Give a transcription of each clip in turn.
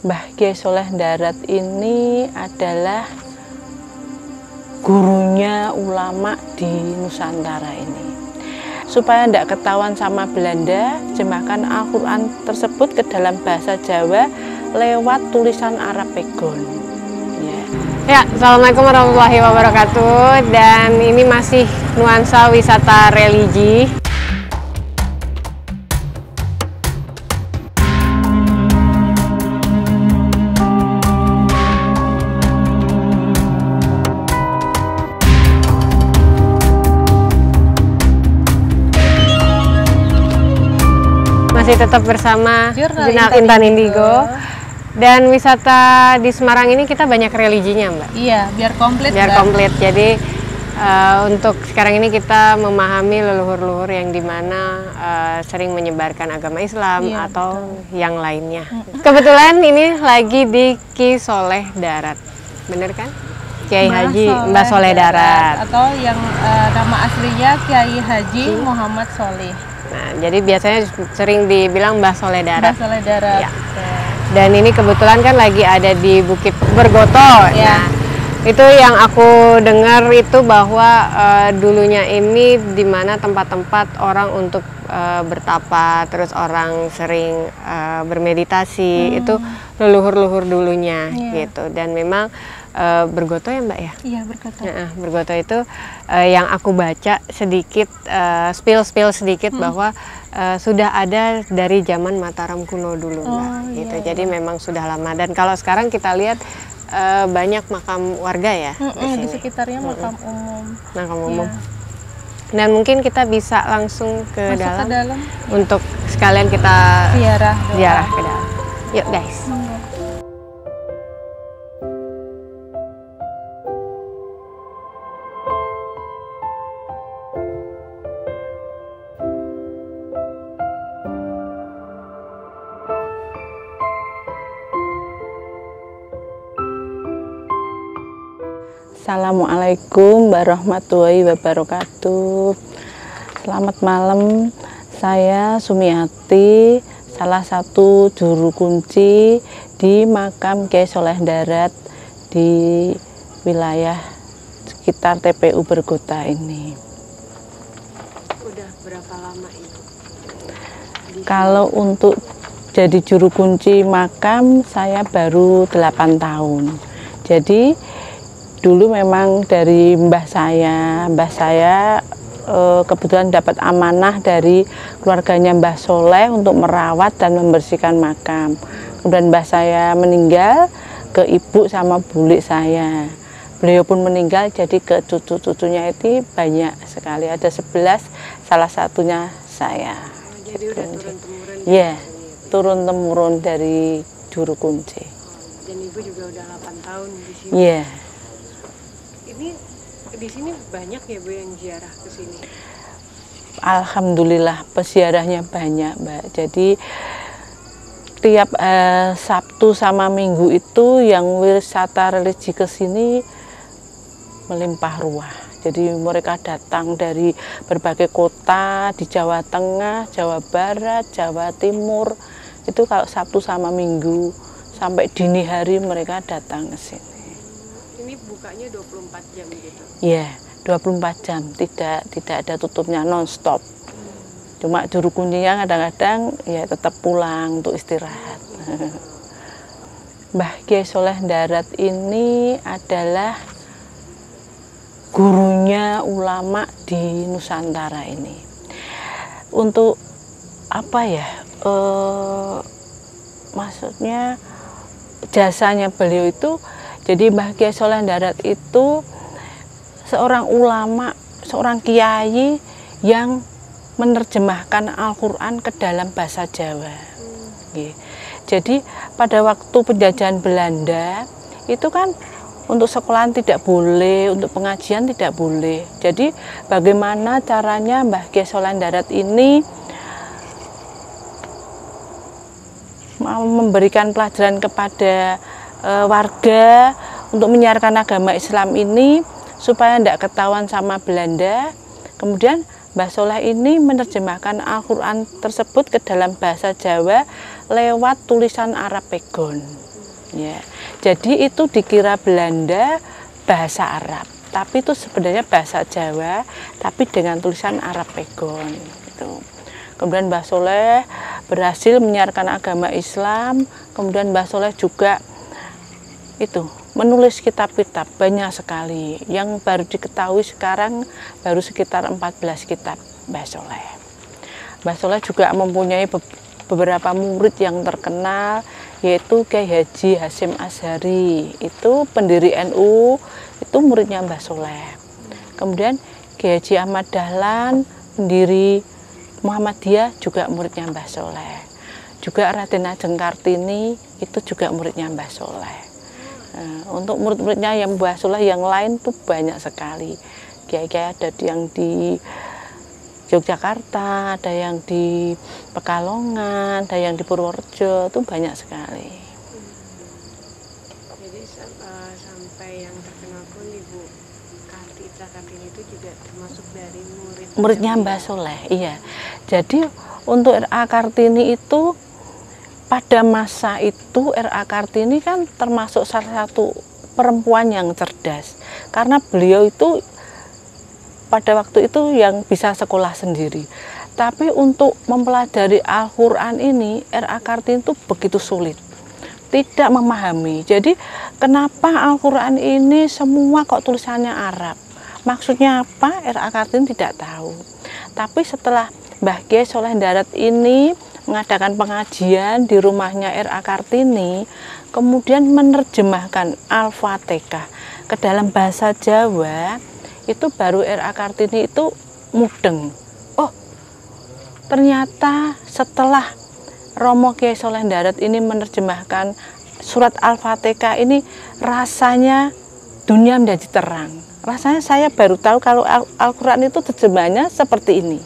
Mbah Kyai Soleh Darat ini adalah gurunya ulama di Nusantara ini. Supaya tidak ketahuan sama Belanda, terjemahkan Al-Quran tersebut ke dalam bahasa Jawa lewat tulisan Arab Pegon. Ya, Assalamualaikum warahmatullahi wabarakatuh. Dan ini masih nuansa wisata religi. Masih tetap bersama Jurnal Intan Indigo. Dan wisata di Semarang ini kita banyak religinya, Mbak. Iya, biar komplit. Biar komplit. Jadi untuk sekarang ini kita memahami leluhur-leluhur yang dimana sering menyebarkan agama Islam atau yang lainnya. Kebetulan ini lagi di Ki Soleh Darat, bener kan? Kiai Haji Mbah Soleh Darat. Atau yang nama aslinya Kiai Haji Muhammad Soleh. Nah, jadi biasanya sering dibilang Mbah Soleh Darat. Mbah Soleh Darat. Ya. Dan ini kebetulan kan lagi ada di Bukit Bergoto. Ya. Nah, itu yang aku dengar itu bahwa dulunya ini di mana tempat-tempat orang untuk bertapa, terus orang sering bermeditasi, itu leluhur-leluhur dulunya gitu. Dan memang Bergoto ya, Mbak ya? Iya, Bergoto. Bergoto itu yang aku baca sedikit, spill sedikit bahwa sudah ada dari zaman Mataram kuno dulu, Mbak. Gitu. Iya. Jadi memang sudah lama. Dan kalau sekarang kita lihat banyak makam warga ya di sekitarnya makam umum. Makam umum. Dan mungkin kita bisa langsung ke dalam untuk sekalian kita ziarah ke dalam. Yuk guys. Assalamualaikum warahmatullahi wabarakatuh. Selamat malam, saya Sumiati, salah satu juru kunci di makam Kyai Soleh Darat di wilayah sekitar TPU Bergota ini. Udah berapa lama Ibu? Kalau untuk jadi juru kunci makam saya baru 8 tahun. Jadi dulu memang dari mbah saya kebetulan dapat amanah dari keluarganya Mbah Soleh untuk merawat dan membersihkan makam. Kemudian mbah saya meninggal, ke ibu sama bulik saya. Beliau pun meninggal, jadi ke cucu-cucunya itu banyak sekali, ada 11, salah satunya saya. Jadi udah turun-temurun? Iya, turun-temurun dari juru kunci. Dan Ibu juga udah 8 tahun di sini? Iya. Ini di sini banyak ya Bu yang ziarah ke sini? Alhamdulillah peziarahnya banyak, Mbak. Jadi tiap Sabtu sama Minggu itu yang wisata religi ke sini melimpah ruah. Jadi mereka datang dari berbagai kota di Jawa Tengah, Jawa Barat, Jawa Timur. Itu kalau Sabtu sama Minggu sampai dini hari mereka datang ke sini. Ini bukanya 24 jam gitu? Iya, 24 jam, tidak ada tutupnya, non-stop. Cuma juru kuncinya kadang-kadang ya tetap pulang untuk istirahat. Mbah Kyai Soleh Darat ini adalah gurunya ulama di Nusantara ini. Untuk apa ya, maksudnya jasanya beliau itu, jadi Mbah Kyai Soleh Darat itu seorang ulama, seorang kiai yang menerjemahkan Al-Quran ke dalam bahasa Jawa. Jadi pada waktu penjajahan Belanda itu kan untuk sekolahan tidak boleh, untuk pengajian tidak boleh. Jadi bagaimana caranya Mbah Kyai Soleh Darat ini memberikan pelajaran kepada warga untuk menyiarkan agama Islam ini supaya tidak ketahuan sama Belanda. Kemudian Mbah Soleh ini menerjemahkan Al-Quran tersebut ke dalam bahasa Jawa lewat tulisan Arab Pegon. Ya, jadi itu dikira Belanda bahasa Arab, tapi itu sebenarnya bahasa Jawa, tapi dengan tulisan Arab Pegon. Gitu. Kemudian Mbah Soleh berhasil menyiarkan agama Islam. Kemudian Mbah Soleh juga itu menulis kitab-kitab banyak sekali. Yang baru diketahui sekarang baru sekitar 14 kitab Mbah Soleh. Mbah Soleh juga mempunyai beberapa murid yang terkenal, yaitu Kiai Haji Hasyim Asy'ari, itu pendiri NU, itu muridnya Mbah Soleh. Kemudian Kiai Haji Ahmad Dahlan, pendiri Muhammadiyah, juga muridnya Mbah Soleh. Juga Raden Ajeng Kartini, itu juga muridnya Mbah Soleh. Untuk murid-muridnya yang Mbah Soleh yang lain tuh banyak sekali. Kiai-kiai ada yang di Yogyakarta, ada yang di Pekalongan, ada yang di Purworejo, itu banyak sekali. Jadi sampai yang terkenal pun Ibu Kartini itu juga termasuk dari muridnya Mbah Soleh, iya. Jadi untuk R.A. Kartini itu pada masa itu R.A. Kartini kan termasuk salah satu perempuan yang cerdas, karena beliau itu pada waktu itu yang bisa sekolah sendiri. Tapi untuk mempelajari Al-Quran ini, R.A. Kartini itu begitu sulit, tidak memahami. Jadi kenapa Al-Quran ini semua kok tulisannya Arab? Maksudnya apa? R.A. Kartini tidak tahu. Tapi setelah Mbah Kiai Soleh Darat ini mengadakan pengajian di rumahnya R.A. Kartini, kemudian menerjemahkan Al-Fatihah ke dalam bahasa Jawa, itu baru R.A. Kartini itu mudeng. Oh, ternyata setelah Romo Kiai Soleh Darat ini menerjemahkan surat Al-Fatihah ini, rasanya dunia menjadi terang. Rasanya saya baru tahu kalau Al-Quran itu terjemahannya seperti ini.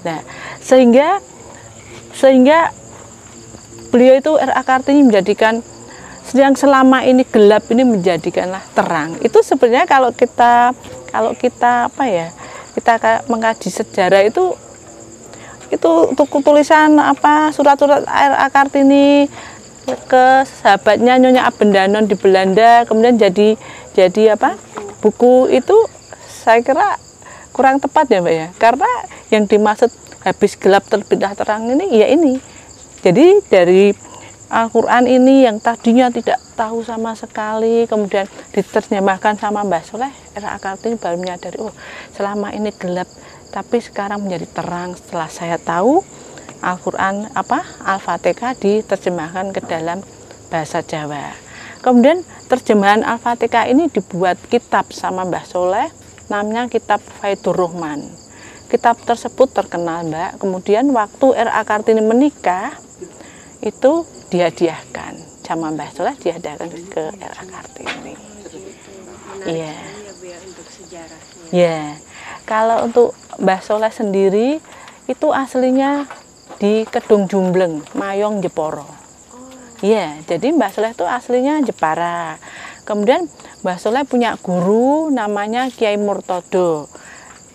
Nah, sehingga beliau itu R.A. Kartini menjadikan yang selama ini gelap ini menjadikanlah terang. Itu sebenarnya kalau kita apa ya, kita mengkaji sejarah itu tulisan apa surat-surat R.A. Kartini ke sahabatnya Nyonya Abendanon di Belanda, kemudian jadi apa buku itu, saya kira kurang tepat ya Mbak ya, karena yang dimaksud habis gelap terbitlah terang ini ya ini. Jadi dari Al-Quran ini yang tadinya tidak tahu sama sekali, kemudian diterjemahkan sama Mbah Soleh, R.A. Kartini baru menyadari, oh selama ini gelap, tapi sekarang menjadi terang setelah saya tahu Al-Quran Al-Fatihah diterjemahkan ke dalam bahasa Jawa. Kemudian terjemahan Al-Fatihah ini dibuat kitab sama Mbah Soleh, namanya kitab Faidur Rahman. Kitab tersebut terkenal Mbak. Kemudian waktu R.A. Kartini menikah, itu dihadiahkan sama Mbah Soleh, dihadiahkan ke R.A. Kartini. Iya. Ya, kalau untuk Mbah Soleh sendiri itu aslinya di Kedung Jumbleng, Mayong Jepara. Iya, jadi Mbah Soleh itu aslinya Jepara. Kemudian Mbah Soleh punya guru namanya Kiai Murtodo.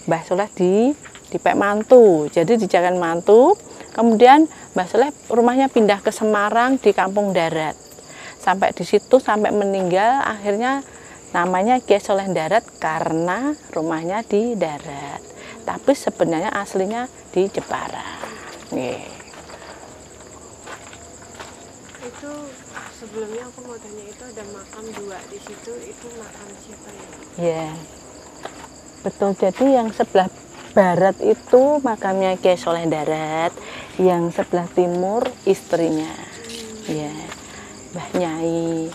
Mbah Soleh di Pek Mantu, jadi di Jalan Mantu. Kemudian Mbah Soleh rumahnya pindah ke Semarang di Kampung Darat. Sampai di situ sampai meninggal, akhirnya namanya Kiai Soleh Darat karena rumahnya di darat. Tapi sebenarnya aslinya di Jepara. Nih. Itu sebelumnya aku mau tanya, itu ada makam dua di situ, itu makam siapa ya? Ya, betul. Jadi yang sebelah barat itu makamnya Kiai Soleh Darat, yang sebelah timur istrinya, ya, Mbah Nyai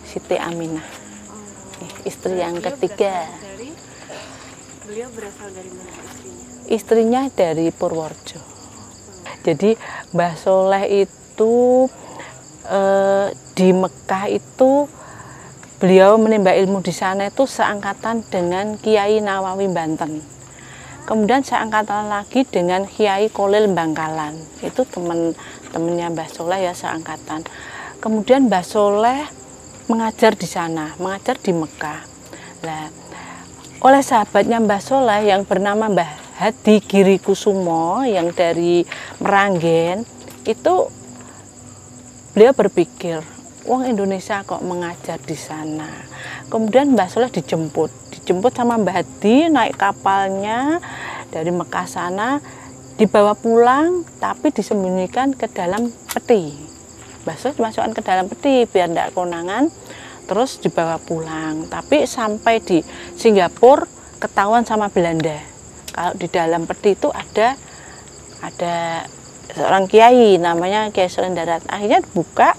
Siti Aminah, istri yang ketiga. Beliau berasal dari mana istrinya? Istrinya dari Purworejo. Jadi Mbah Soleh itu di Mekah itu beliau menimba ilmu di sana itu seangkatan dengan Kiai Nawawi Banten. Kemudian seangkatan lagi dengan Kiai Kolil Bangkalan. Itu teman-temannya Mbah Soleh ya, seangkatan. Kemudian Mbah Soleh mengajar di sana, mengajar di Mekah. Nah, oleh sahabatnya Mbah Soleh yang bernama Mbah Hadi Giri Kusumo yang dari Meranggen, itu beliau berpikir, wong Indonesia kok mengajar di sana. Kemudian Mbah Soleh dijemput sama Mbah Hadi naik kapalnya dari Mekah sana, dibawa pulang tapi disembunyikan ke dalam peti. Mbah Soleh dimasukkan ke dalam peti biar tidak konangan, terus dibawa pulang. Tapi sampai di Singapura ketahuan sama Belanda kalau di dalam peti itu ada seorang kiai namanya Kiai Soleh Darat. Akhirnya dibuka,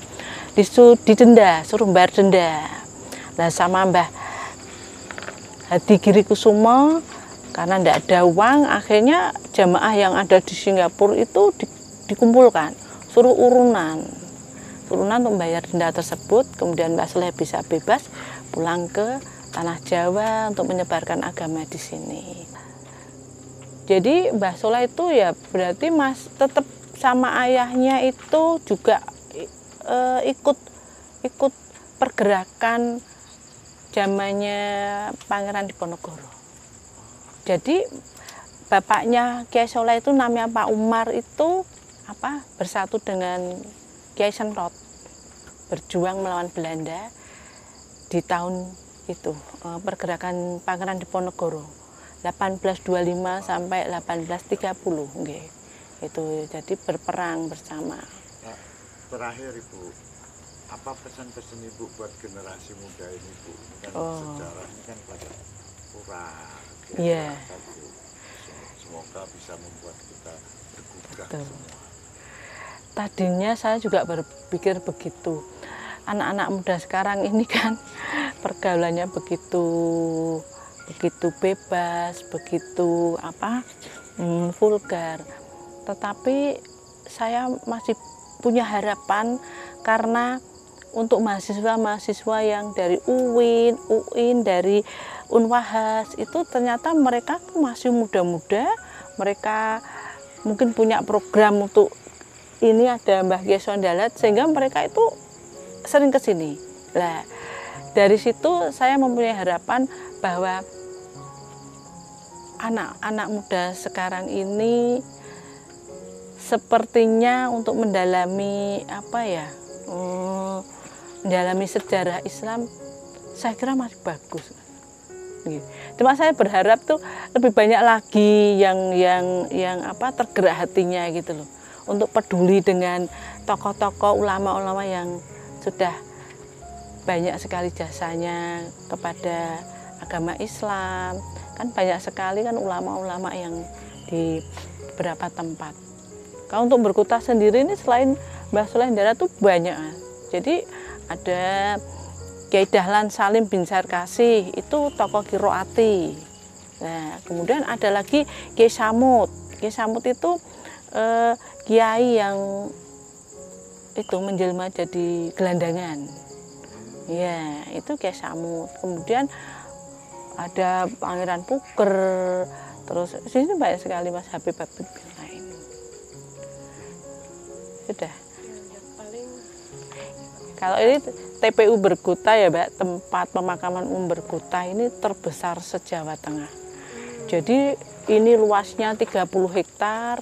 didenda, suruh bayar denda. Nah sama Mbah Hadi Giri Kusumo, karena tidak ada uang, akhirnya jamaah yang ada di Singapura itu dikumpulkan, suruh urunan untuk membayar denda tersebut. Kemudian Mbah Soleh bisa bebas pulang ke tanah Jawa untuk menyebarkan agama di sini. Jadi Mbah Soleh itu ya berarti tetap sama ayahnya itu juga ikut pergerakan zamannya Pangeran Diponegoro. Jadi bapaknya Kiai Soleh itu namanya Pak Umar itu bersatu dengan Kiai Sentot, berjuang melawan Belanda di tahun itu, pergerakan Pangeran Diponegoro 1825 sampai 1830 nggih. Itu jadi berperang bersama. Nah, terakhir Ibu, apa pesan-pesan Ibu buat generasi muda ini, Bu? Kan sejarah ini kan banyak kurang. Iya. Semoga bisa membuat kita bergugah semua. Tadinya saya juga berpikir begitu. Anak-anak muda sekarang ini kan pergaulannya begitu bebas, begitu vulgar. Tetapi saya masih punya harapan karena untuk mahasiswa-mahasiswa yang dari UIN, dari Unwahas itu ternyata mereka masih muda-muda, mereka mungkin punya program untuk ini, ada Mbah Kiai Soleh Darat, sehingga mereka itu sering ke sini. Nah, dari situ saya mempunyai harapan bahwa anak-anak muda sekarang ini sepertinya untuk mendalami mendalami sejarah Islam, saya kira masih bagus. Cuma saya berharap tuh lebih banyak lagi yang tergerak hatinya gitu loh, untuk peduli dengan tokoh-tokoh ulama-ulama yang sudah banyak sekali jasanya kepada agama Islam. Kan banyak sekali kan ulama-ulama yang di beberapa tempat. Kalau untuk berkota sendiri ini selain Mbah Soleh Darat tuh banyak. Jadi ada Kiai Dahlan Salim bin Sarkasih, itu tokoh Kiroati. Nah, kemudian ada lagi Kiai Samud. Kiai Samud itu kiai yang itu menjelma jadi gelandangan. Ya, itu Kiai Samud. Kemudian ada Pangeran Puker. Terus sini banyak sekali Mas Habib bin lain. Sudah. Kalau ini TPU Berkota ya Mbak, tempat pemakaman umum Berkota ini terbesar se-Jawa Tengah. Jadi ini luasnya 30 hektar,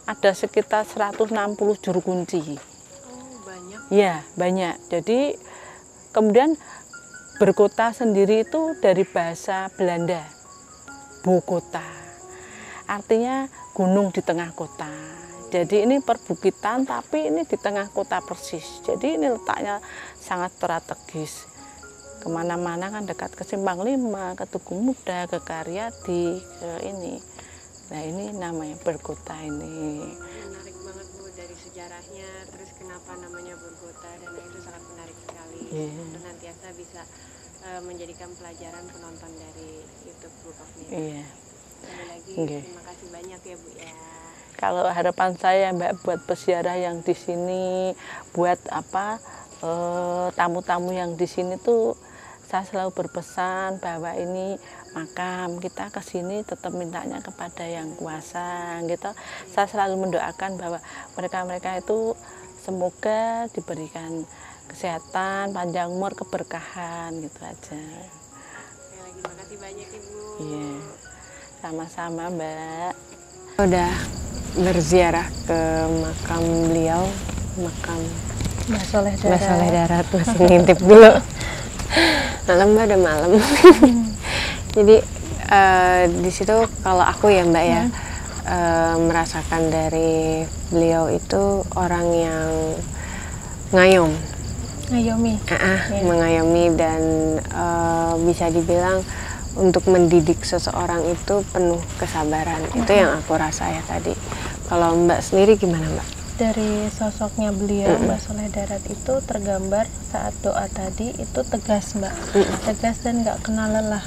ada sekitar 160 juru kunci. Oh, banyak. Ya, banyak. Jadi kemudian Berkota sendiri itu dari bahasa Belanda, Bokota. Artinya gunung di tengah kota. Jadi ini perbukitan tapi ini di tengah kota persis. Jadi ini letaknya sangat strategis. Kemana-mana kan dekat ke Simpang 5, ke Tugu Muda, ke Karyadi, ke ini. Nah ini namanya Berkota ini. Menarik banget Bu dari sejarahnya, terus kenapa namanya Berkota, dan itu sangat menarik sekali. Senantiasa bisa menjadikan pelajaran penonton dari YouTube Book of Mira. Iya. Sekali lagi terima kasih banyak ya Bu ya. Kalau harapan saya Mbak buat peziarah yang di sini, buat tamu-tamu yang di sini tuh, saya selalu berpesan bahwa ini makam, kita ke sini tetap mintanya kepada yang kuasa gitu. Saya selalu mendoakan bahwa mereka-mereka itu semoga diberikan kesehatan, panjang umur, keberkahan gitu aja. Sekali lagi makasih banyak Ibu. Iya. Sama-sama Mbak. Udah berziarah ke makam beliau, makam Mbak Soleh Mbak Darat. Soleh Darat masih ngintip dulu. Malam Mbak, udah malam. Jadi di situ kalau aku ya Mbak ya, merasakan dari beliau itu orang yang ngayom. Ngayomi. Mengayomi dan bisa dibilang untuk mendidik seseorang itu penuh kesabaran. Itu yang aku rasa ya tadi. Kalau Mbak sendiri gimana Mbak? Dari sosoknya beliau, Mbak Soleh Darat itu tergambar saat doa tadi itu tegas Mbak, tegas dan nggak kenal lelah.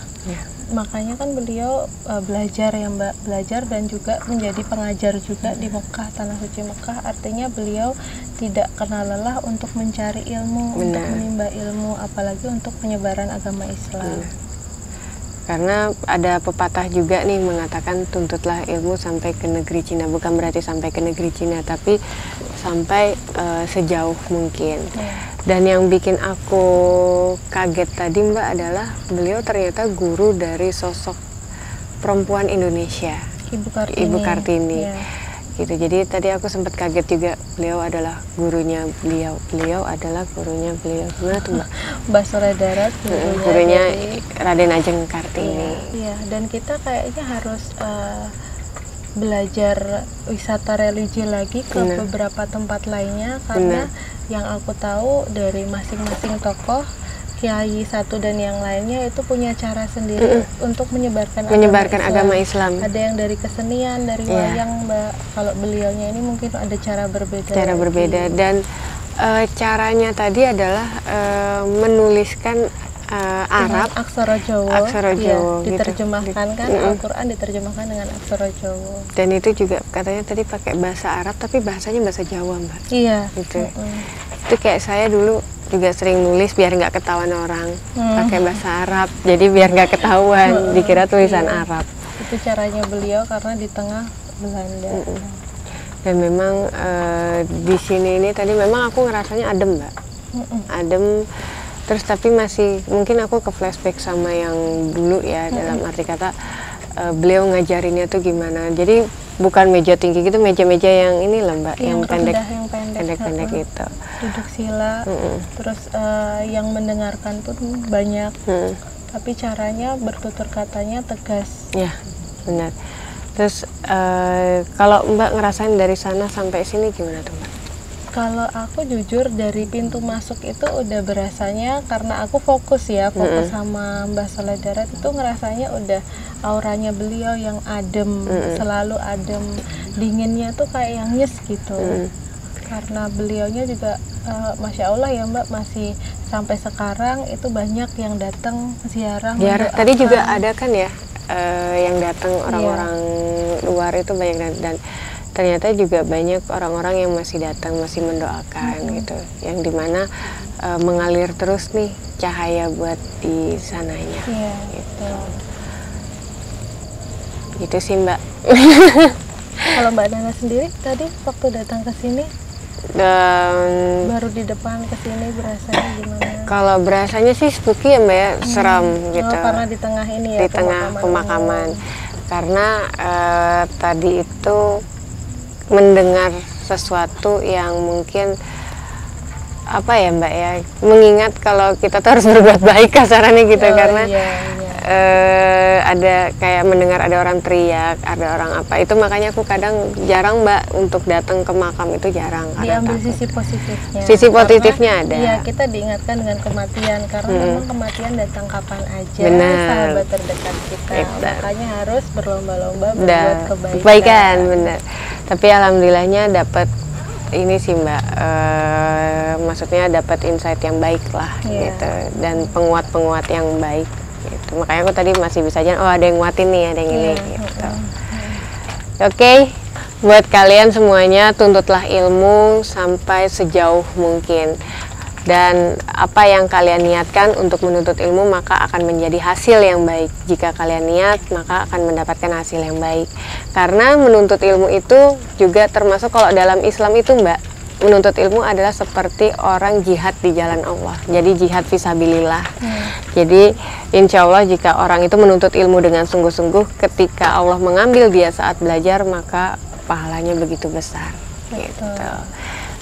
Makanya kan beliau belajar ya Mbak, belajar dan juga menjadi pengajar juga di Mekah, Tanah Suci Mekah. Artinya beliau tidak kenal lelah untuk mencari ilmu, untuk menimba ilmu, apalagi untuk penyebaran agama Islam. Karena ada pepatah juga nih mengatakan tuntutlah ilmu sampai ke negeri Cina. Bukan berarti sampai ke negeri Cina, tapi sampai sejauh mungkin. Dan yang bikin aku kaget tadi Mbak adalah beliau ternyata guru dari sosok perempuan Indonesia, Ibu Kartini. Gitu. Jadi tadi aku sempat kaget juga, beliau adalah gurunya beliau adalah gurunya beliau. Gimana tuh Mbak? Mbak Soleh Darat gurunya Raden Ajeng Kartini. Iya, dan kita kayaknya harus belajar wisata religi lagi ke beberapa tempat lainnya, karena yang aku tahu dari masing-masing tokoh, kiai satu dan yang lainnya itu punya cara sendiri untuk menyebarkan agama Islam. Ada yang dari kesenian, dari wayang Mbak. Kalau beliaunya ini mungkin ada cara berbeda. Dan caranya tadi adalah menuliskan Arab, aksara Jawa, diterjemahkan gitu. Kan Al-Quran diterjemahkan dengan aksara Jawa. Dan itu juga katanya tadi pakai bahasa Arab tapi bahasanya bahasa Jawa Mbak. Iya. Gitu. Itu kayak saya dulu juga sering nulis biar nggak ketahuan orang, pakai bahasa Arab, jadi biar nggak ketahuan, dikira tulisan Arab. Itu caranya beliau karena di tengah Belanda. Dan memang di sini ini tadi memang aku ngerasanya adem Mbak, adem. Terus tapi masih mungkin aku ke flashback sama yang dulu ya, dalam arti kata beliau ngajarinnya tuh gimana. Jadi bukan meja tinggi gitu, meja-meja yang ini lah Mbak, yang pendek-pendek gitu. Duduk sila, terus yang mendengarkan pun banyak, tapi caranya bertutur katanya tegas. Ya, benar. Terus kalau Mbak ngerasain dari sana sampai sini gimana tuh Mbak? Kalau aku jujur dari pintu masuk itu udah berasanya, karena aku fokus sama Mbak Soleh Darat, itu ngerasanya udah auranya beliau yang adem, selalu adem, dinginnya tuh kayak yang nyes gitu. Karena beliaunya juga Masya Allah ya Mbak, masih sampai sekarang itu banyak yang datang ziarah. Tadi juga ada kan ya yang datang orang-orang luar itu banyak, dan ternyata juga banyak orang-orang yang masih datang, masih mendoakan gitu, yang dimana mengalir terus nih cahaya buat di sananya. Gitu. Gitu sih Mbak. Kalau Mbak Nana sendiri tadi waktu datang ke sini, baru di depan ke sini berasanya gimana? Kalau berasanya sih spooky ya Mbak ya, seram gitu. Karena di tengah ini ya, di tengah pemakaman. Karena tadi itu mendengar sesuatu yang mungkin apa ya Mbak ya, mengingat kalau kita tuh harus berbuat baik kasarannya gitu. Karena ada kayak mendengar ada orang teriak, ada orang apa, itu makanya aku kadang jarang Mbak untuk datang ke makam, itu jarang. Diambil sisi positifnya. Sisi positifnya ada. Iya, kita diingatkan dengan kematian, karena memang kematian datang kapan aja. Sahabat terdekat kita. Makanya harus berlomba-lomba berbuat kebaikan. Benar. Tapi alhamdulillahnya dapat ini sih Mbak, maksudnya dapat insight yang baik lah gitu, dan penguat-penguat yang baik gitu. Makanya aku tadi masih bisa aja, oh ada yang nguatin nih, ada yang ini gitu. Oke, buat kalian semuanya, tuntutlah ilmu sampai sejauh mungkin. Dan apa yang kalian niatkan untuk menuntut ilmu maka akan menjadi hasil yang baik. Jika kalian niat maka akan mendapatkan hasil yang baik. Karena menuntut ilmu itu juga termasuk, kalau dalam Islam itu Mbak, menuntut ilmu adalah seperti orang jihad di jalan Allah. Jadi jihad fisabilillah. Jadi insya Allah jika orang itu menuntut ilmu dengan sungguh-sungguh, ketika Allah mengambil dia saat belajar maka pahalanya begitu besar. Gitu.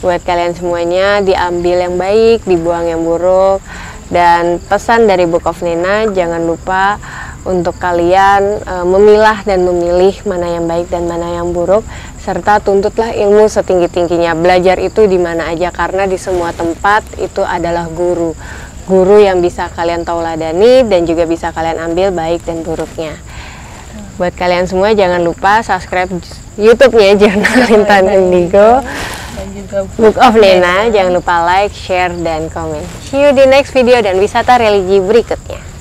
Buat kalian semuanya, diambil yang baik, dibuang yang buruk. Dan pesan dari Book of Nena, jangan lupa untuk kalian memilah dan memilih mana yang baik dan mana yang buruk, serta tuntutlah ilmu setinggi-tingginya. Belajar itu di mana aja, karena di semua tempat itu adalah guru. Guru yang bisa kalian tauladani dan juga bisa kalian ambil baik dan buruknya. Buat kalian semua, jangan lupa subscribe YouTube-nya Jurnal Intan Indigo dan juga Book of Nena. Jangan lupa like, share, dan komen. See you di next video dan wisata religi berikutnya.